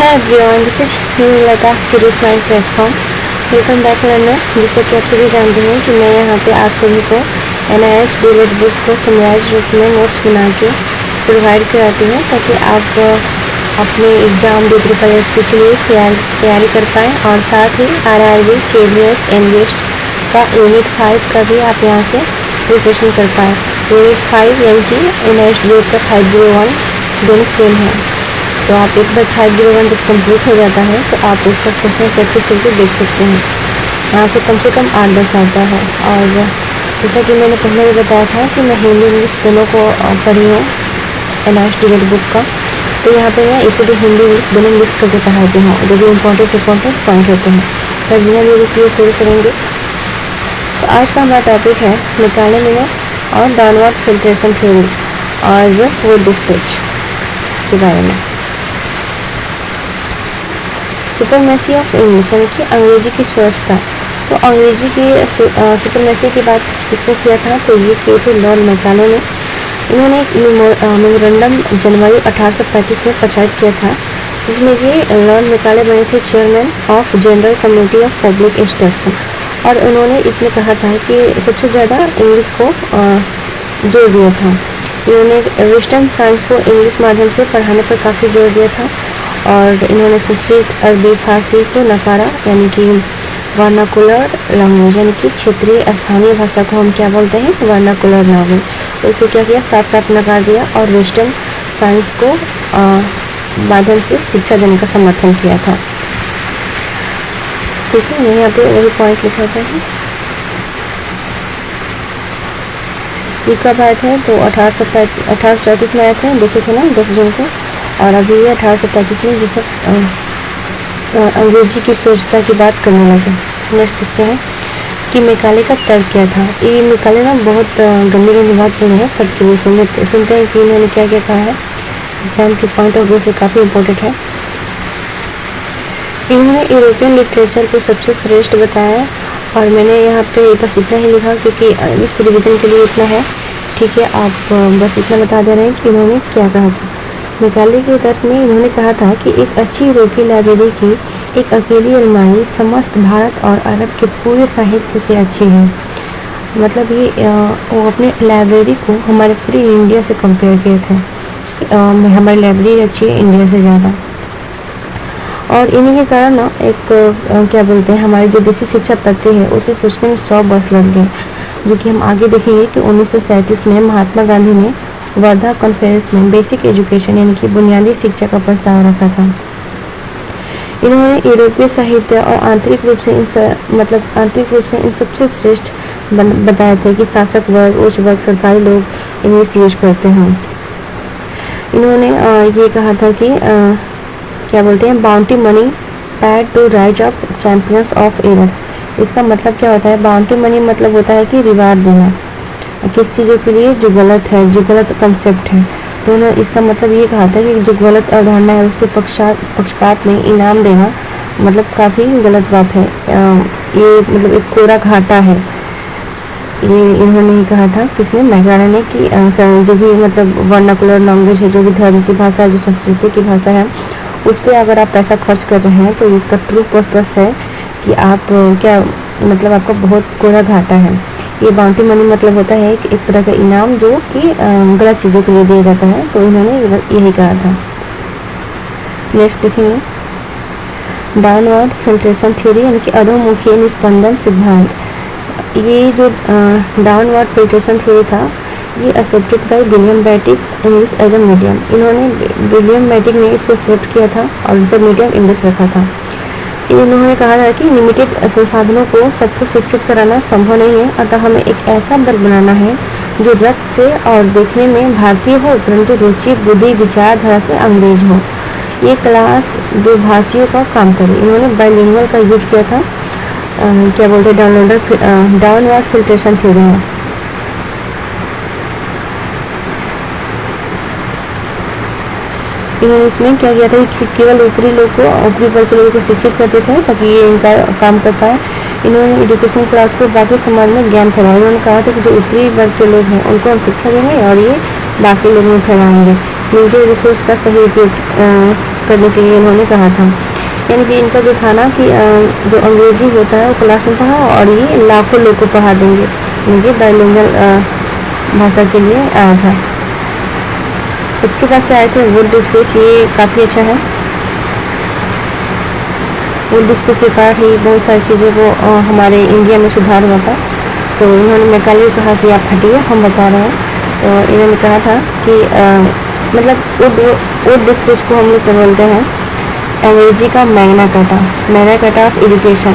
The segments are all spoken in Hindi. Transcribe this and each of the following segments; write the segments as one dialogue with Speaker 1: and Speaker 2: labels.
Speaker 1: Hi everyone, this is Lata Curious Mind Platform. Welcome back learners. जैसे कि आप सभी जानते हैं कि मैं यहाँ पे आप सभी को NIH डीलेट बुक को समराइज रूप में नोट्स बना के प्रोवाइड कराती हूँ ताकि आप अपने एग्ज़ाम DPSP के लिए तैयारी कर पाएँ और साथ ही RRB, KVS, NGEST का यूनिट 5 का भी आप यहाँ से प्रिपरेशन कर पाएँ। यूनिट 5 यानी कि NIH डीलेट का 501 दोनों सेम है। तो आप एक बार 501 जब कंप्लीट हो जाता है तो आप इसका क्वेश्चन प्रैक्टिस करके देख सकते हैं। यहाँ से कम 8-10 आता है। और जैसा कि मैंने पहले भी बताया था कि मैं हिंदी इंग्लिश दोनों को पढ़ी हूँ NIH डीलेट बुक का, तो यहाँ पे मैं इसीलिए हिंदी इंग्लिश दोनों मिक्स करके पढ़ाती हूँ जो भी इम्पोर्टेंट पॉइंट होते हैं। तो बिना देरी किए शुरू करेंगे। तो आज का हमारा टॉपिक है निकाले मिनट्स और डाउनवर्ड फिल्ट्रेशन थ्योरी और वो डिस्पैच के बारे में। सुपरमेसी ऑफ इंग्लिश यानी कि अंग्रेजी की स्वच्छता। तो अंग्रेजी की सुपरमेसी की बात किसने किया था? तो ये किए थे लॉर्ड मैकाले ने। इन्होंने एक मेमोरेंडम जनवरी 1835 में प्रचारित किया था जिसमें ये लॉर्ड मैकाले बने थे chairman of general committee of public instruction. और उन्होंने इसमें कहा था कि सबसे ज़्यादा इंग्लिश को जोर दिया था। इन्होंने वेस्टर्न साइंस को इंग्लिश माध्यम से पढ़ाने पर काफ़ी जोर दिया था और इन्होंने संस्कृत, अरबी, फारसी को नकारा यानी कि वर्नाकुलर लैंग्वेज यानी कि क्षेत्रीय स्थानीय भाषा को हम क्या बोलते हैं? Vernacular language. तो इसको क्या किया? साफ साफ नकार दिया और वेस्टर्न साइंस को माध्यम से शिक्षा देने का समर्थन किया था। ठीक है, मैं यहाँ पे वही पॉइंट लिखा था। ये कब आए थे? तो 1834 में आए थे, देखे थे ना 10 जून को। और अभी ये 1835 में ये सब अंग्रेजी की स्वच्छता की बात करने लगे। नेक्स्ट देखते हैं कि मैकाले का तर्क क्या था। ये मैकाले ना बहुत गंदी बात बोले हैं, पर चलिए सुनते हैं कि इन्होंने क्या क्या कहा है। एग्जाम के पॉइंट ऑफ व्यू से काफ़ी इम्पोर्टेंट है। इन्होंने यूरोपियन लिटरेचर को सबसे श्रेष्ठ बताया और मैंने यहाँ पे बस इतना ही लिखा क्योंकि इस रिविजन के लिए इतना है। ठीक है, आप बस इतना बता दे रहे हैं कि इन्होंने क्या कहा था। मैकाले के तर्क में इन्होंने कहा था कि एक अच्छी यूरोपीय लाइब्रेरी की एक अकेली अलमारी समस्त भारत और अरब के पूरे साहित्य से अच्छी है। मतलब ये वो अपने लाइब्रेरी को हमारे पूरी इंडिया से कंपेयर किए थे। हमारी लाइब्रेरी अच्छी है इंडिया से ज़्यादा। और इन्हीं के कारण ना एक क्या बोलते हैं, हमारी जो देसी शिक्षा पद्धति है उसे सोचने में 100 वर्ष लग गए, जो कि हम आगे देखेंगे कि 1937 में महात्मा गांधी ने वर्धा कॉन्फ्रेंस में बेसिक एजुकेशन यानी कि बुनियादी शिक्षा का प्रस्ताव रखा था। इन्होंने यूरोपीय साहित्य और आंतरिक रूप से इन सबसे श्रेष्ठ बताया था कि शासक वर्ग, उच्च वर्ग, सरकारी लोग इंग्लिश यूज करते हैं। इन्होंने ये कहा था कि क्या बोलते हैं, bounty money paid to rise of champions of errors. इसका मतलब क्या होता है? बाउंटी मनी मतलब होता है कि रिवार्ड देना किस चीज़ों के लिए जो गलत है, जो गलत कंसेप्ट है। तो उन्होंने इसका मतलब ये कहा था कि जो गलत अवधारणा है उसके पक्षपात में इनाम देना मतलब काफ़ी गलत बात है। ये मतलब एक कोरा घाटा है। ये इन्होंने कहा था, किसने? मैकाले ने, कि जो भी मतलब वर्नाकुलर लैंग्वेज है, जो भी धर्म की भाषा है, जो संस्कृति की भाषा है, उस पर अगर आप पैसा खर्च कर रहे हैं तो इसका ट्रू पर्पस है कि आप क्या मतलब आपका बहुत कोरा घाटा है। ये बाउंटी मनी मतलब होता है कि एक तरह का इनाम जो कि गलत चीज़ों के लिए दिया जाता है। तो इन्होंने यही कहा था। नेक्स्ट देखेंगे डाउनवर्ड फिल्ट्रेशन थ्योरी यानी कि अधोमुखी निस्पंदन सिद्धांत। ये जो डाउनवर्ड फिल्ट्रेशन थ्योरी था ये accepted by William Bentinck English as a medium. इन्होंने विलियम बेटिक ने इसको एक्सेप्ट किया था और इनका मीडियम इंग्लिश रखा था। इन्होंने कहा था कि लिमिटेड संसाधनों को सबको शिक्षित कराना संभव नहीं है, अतः हमें एक ऐसा वर्ग बनाना है जो रक्त से और देखने में भारतीय हो परंतु रुचि, बुद्धि, विचारधारा से अंग्रेज हो। ये क्लास द्विभाषियों का काम करे। इन्होंने बाइलिंगुअल का यूज किया था। क्या बोलते हैं? डाउनवर्ड फिल्ट्रेशन थ्योरी में इन्होंने इसमें क्या किया था कि केवल ऊपरी वर्ग के लोगों को शिक्षित करते थे ताकि ये इनका काम कर पाए। इन्होंने एजुकेशन क्लास को बाकी समाज में ज्ञान फैलाया। इन्होंने कहा था कि जो ऊपरी वर्ग के लोग हैं उनको हम शिक्षा देंगे और ये बाकी लोगों में फैलाएंगे। लिमिटेड रिसोर्स का सही उपयोग करने के लिए इन्होंने कहा था। यानी कि इनका जो था ना कि जो अंग्रेजी होता है वो क्लास में पढ़ा और ये लाखों लोग को पढ़ा देंगे, यानी कि बाइलिंगुअल भाषा के लिए आया था। इसके बाद से आए थे वुड स्पेस, ये काफ़ी अच्छा है। वुड स्पेस के कारण ही बहुत सारी चीज़ों को हमारे इंडिया में सुधार हुआ था। तो इन्होंने मैकाले को कहा कि आप हटिए, हम बता रहे हैं। तो इन्होंने कहा था कि मतलब वुड स्पेस को हम लोग क्या बोलते हैं, अंग्रेजी का मैग्ना कार्टा ऑफ एजुकेशन,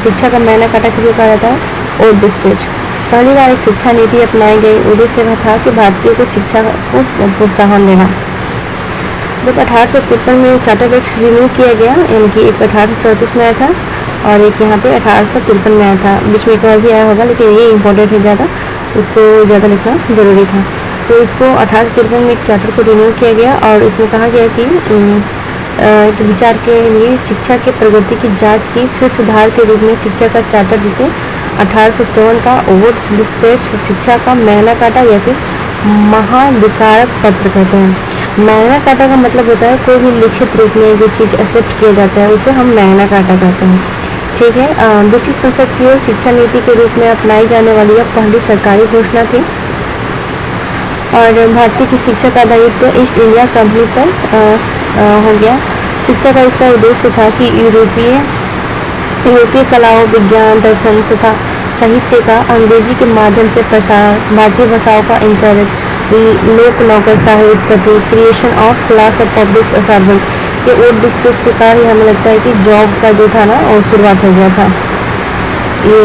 Speaker 1: शिक्षा का मैग्ना कार्टा किसे कहा जाता है, वुड स्पेस। पहली बार एक शिक्षा नीति अपनाई गई, उद्देश्य वह था कि भारतीयों को शिक्षा को प्रोत्साहन देना। जब 1853 में चार्टर एक्ट रिन्यू किया गया, यानी कि एक 1834 में आया था और एक यहाँ पे 1853 में आया था। बीच में एक और भी आया होगा, लेकिन ये इम्पोर्टेंट है ज़्यादा, इसको ज़्यादा लिखना ज़रूरी था। तो इसको 1853 में एक चार्टर को रिन्यू किया गया और इसमें कहा गया कि विचार के लिए शिक्षा के प्रगति की जांच की, फिर सुधार के रूप में शिक्षा का चार्टर, जिसे 1854 का वुड्स डिस्पैच शिक्षा का मैग्ना कार्टा या फिर महाधिकारक पत्र कहते हैं। मैग्ना कार्टा का मतलब होता है कोई भी लिखित रूप में जो चीज़ एक्सेप्ट किया जाता है उसे हम मैग्ना कार्टा कहते हैं। ठीक है, ब्रिटिश संसद की ओर शिक्षा नीति के रूप में अपनाई जाने वाली यह पहली सरकारी घोषणा थी और भारतीय की शिक्षा का दायित्व ईस्ट इंडिया कंपनी पर हो गया। शिक्षा का इसका उद्देश्य था कि यूरोपीय कलाओं, विज्ञान, दर्शन तथा साहित्य का अंग्रेजी के माध्यम से प्रसार, भारतीय भाषाओं का इंकरेज, लोक नौकरशाही उत्पत्ति, creation of class of public servant. ये वुड स्पेस के कारण हमें लगता है कि जॉब का जो था ना वो शुरुआत हो गया था। ये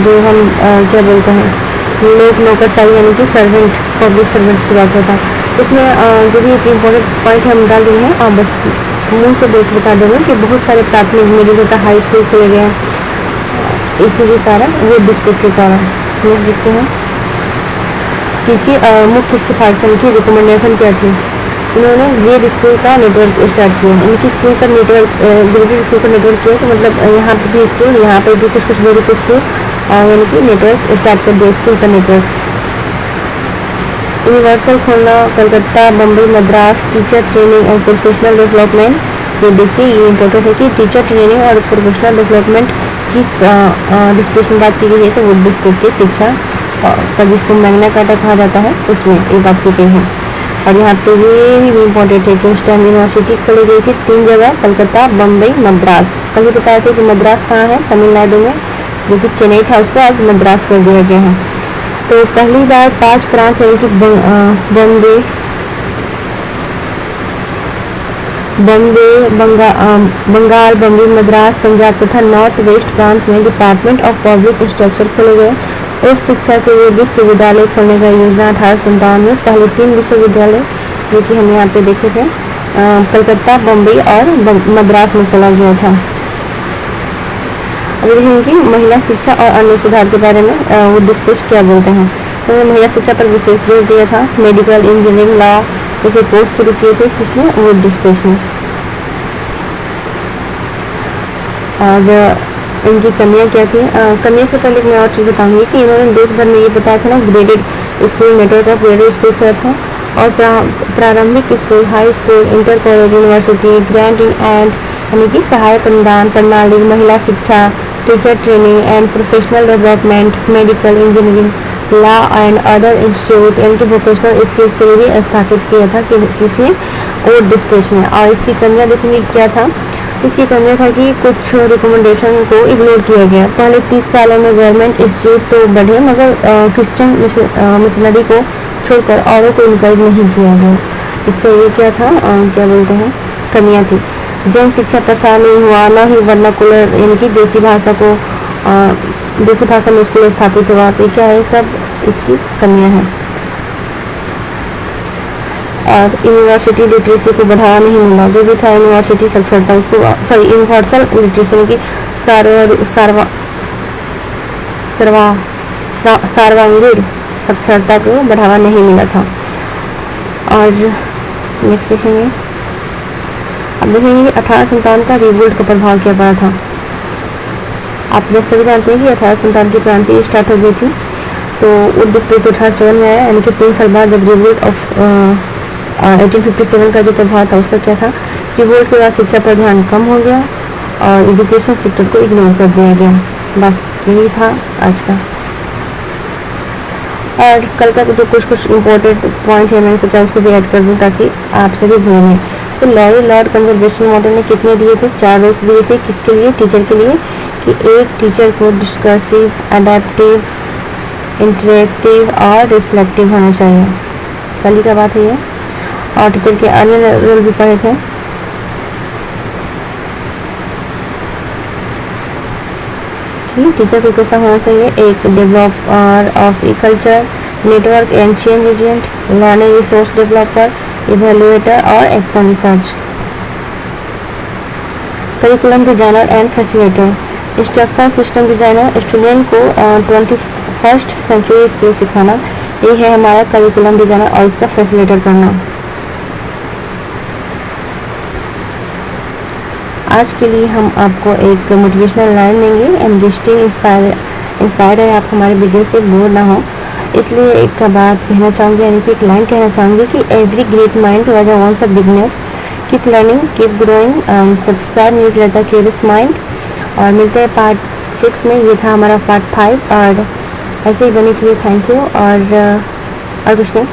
Speaker 1: जो हम क्या बोलते हैं, लोक नौकरशाही यानी कि सर्वेंट, पब्लिक सर्वेंट शुरुआत होता है। इसमें जो भी एक इम्पोर्टेंट पॉइंट हम डाल रहे हैं, बस मुँह से देख बता देंगे कि बहुत सारे प्राथमिक, मिडिल तथा हाई स्कूल खुले गए हैं इसी के कारण, वुड स्पेस के कारण। लोग देखते हैं कि इसकी मुख्य सिफारिशों की रिकमेंडेशन क्या थी। इन्होंने ग्रेड स्कूल का नेटवर्क स्टार्ट किया। इनकी स्कूल का नेटवर्क, ग्रेडेड स्कूल का नेटवर्क किया तो मतलब यहाँ पे भी स्कूल, यहाँ पे भी कुछ ग्रेडेड स्कूल, यानी कि नेटवर्क स्टार्ट कर दिया स्कूल का नेटवर्क। यूनिवर्सल खोलना, कलकत्ता, बम्बई, मद्रास, टीचर ट्रेनिंग और प्रोफेशनल डेवलपमेंट। ये देखिए, ये इम्पोर्टेंट है कि टीचर ट्रेनिंग और प्रोफेशनल डेवलपमेंट किस डिस्प्लेस में बात की गई है, तो वुड स्पेस की शिक्षा का जिसको मैग्ना कार्टा कहा जाता है उसमें ये बात की गई है। और यहाँ पे ये भी इम्पोर्टेंट है कि उस टाइम यूनिवर्सिटी खोली गई थी 3 जगह, कलकत्ता, बम्बई, मद्रास। कल बताया था कि मद्रास कहाँ है, तमिलनाडु में, जो कि चेन्नई था उसको आज मद्रास कर दिया गया है। तो पहली बार 5 प्रांत यानी कि बंगाल, बम्बई, मद्रास, पंजाब तथा नॉर्थ वेस्ट प्रांत में डिपार्टमेंट ऑफ पब्लिक इंस्ट्रक्शन खोले गए। उस शिक्षा के लिए विश्वविद्यालय खोलने का योजना 1857 में पहले 3 विश्वविद्यालय जो कि हम यहाँ पे देखे थे, कलकत्ता, बम्बई और मद्रास में खोला गया था। अब देखेंगे महिला शिक्षा और अन्य सुधार के बारे में वुड स्पेस क्या बोलते हैं। तो महिला शिक्षा पर विशेष जोर दिया था। मेडिकल, इंजीनियरिंग, लॉ जैसे कोर्स शुरू किए थे किसने, वुड स्पेस ने। और इनकी कमियाँ क्या थी, कमियों से पहले मैं और चीज़ बताऊंगी कि इन्होंने देश भर में ये बताया था ना, graded school, network of graded school खोला था और प्रारंभिक school, high school, inter college, university, grant and यानी कि सहायक अनुदान प्रणाली, महिला शिक्षा, teacher training and professional development, medical, engineering, law and other institute यानी कि प्रोफेशनल स्किल्स के लिए भी स्थापित किया था कि इसमें वुड स्पेस में। और इसकी कमियाँ देखेंगे क्या था, इसकी कमियाँ था कि कुछ रिकमेंडेशन को इग्नोर किया गया। पहले 30 सालों में गवर्नमेंट इंस्टीट्यूट तो बढ़े मगर क्रिश्चियन मिशनरी को छोड़कर औरों को इनकरेज नहीं किया गया। इसका ये क्या था, क्या बोलते हैं, कमियाँ थी। जन शिक्षा प्रसार नहीं हुआ, न ही वर्नाकुलर यानी कि देसी भाषा में स्कूल स्थापित हुआ। तो क्या है, सब इसकी कमियाँ हैं। और यूनिवर्सिटी लिटरेसी को बढ़ावा नहीं मिला, जो भी था यूनिवर्सिटी साक्षरता उसको, यूनिवर्सल लिटरेसी यानी कि सर्वांगीण साक्षरता को बढ़ावा नहीं मिला था। और नेक्स्ट देखेंगे, अब देखेंगे 1857 का रिवोल्ट का प्रभाव क्या पड़ा था। आप लोग सभी जानते हैं कि 1857 की क्रांति स्टार्ट हो गई थी। तो वुड स्पेस 1857 में आया, यानी कि 3 साल बाद जब रिवोल्ट ऑफ 1857 का जो प्रभाव था उसका क्या था कि वोट के बाद शिक्षा पर ध्यान कम हो गया और एजुकेशन सेक्टर को इग्नोर कर दिया गया। बस यही था आज का। और कल का जो कुछ इम्पोर्टेंट पॉइंट है मैंने सोचा उसको भी ऐड कर दूँ ताकि आप सभी भूलें। तो लॉर्ड कंजर्वेशन मॉडल ने कितने दिए थे? 4 रूल्स दिए थे। किसके लिए? टीचर के लिए, कि एक टीचर को डिस्कर्सिव, अडेप्टिव, इंटरेक्टिव और रिफ्लेक्टिव होना चाहिए। कल ही का बात है ये। और टीचर के अन्य रूल भी पढ़े थे। टीचर को कैसा होना चाहिए? एक developer of a culture, network and change agent, learning resource developer, evaluator और action research. Curriculum designer and facilitator, instruction system designer, student को 21st सेंचुरी स्किल सिखाना, ये है हमारा करिकुलम डिजाइनर और इसका फैसिलिटेटर करना। आज के लिए हम आपको एक मोटिवेशनल लाइन देंगे। एंड स्टे इंस्पायर्ड है आप हमारे वीडियो से बोर ना हो, इसलिए एक बात कहना चाहूँगी, यानी कि एक लाइन कहना चाहूँगी कि every great mind was once a beginner, keep learning, keep growing and subscribe newsletter curious mind. और मिलते हैं पार्ट 6 में। ये था हमारा पार्ट 5 और ऐसे ही बने के लिए थैंक यू। और कुछ नहीं,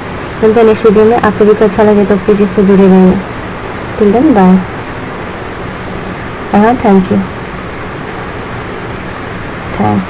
Speaker 1: मिलते हैं नेक्स्ट वीडियो में। आप सभी को अच्छा लगे तो प्लीज़ इससे जुड़े रहिए। Till then bye. हाँ, थैंक यू, थैंक्स।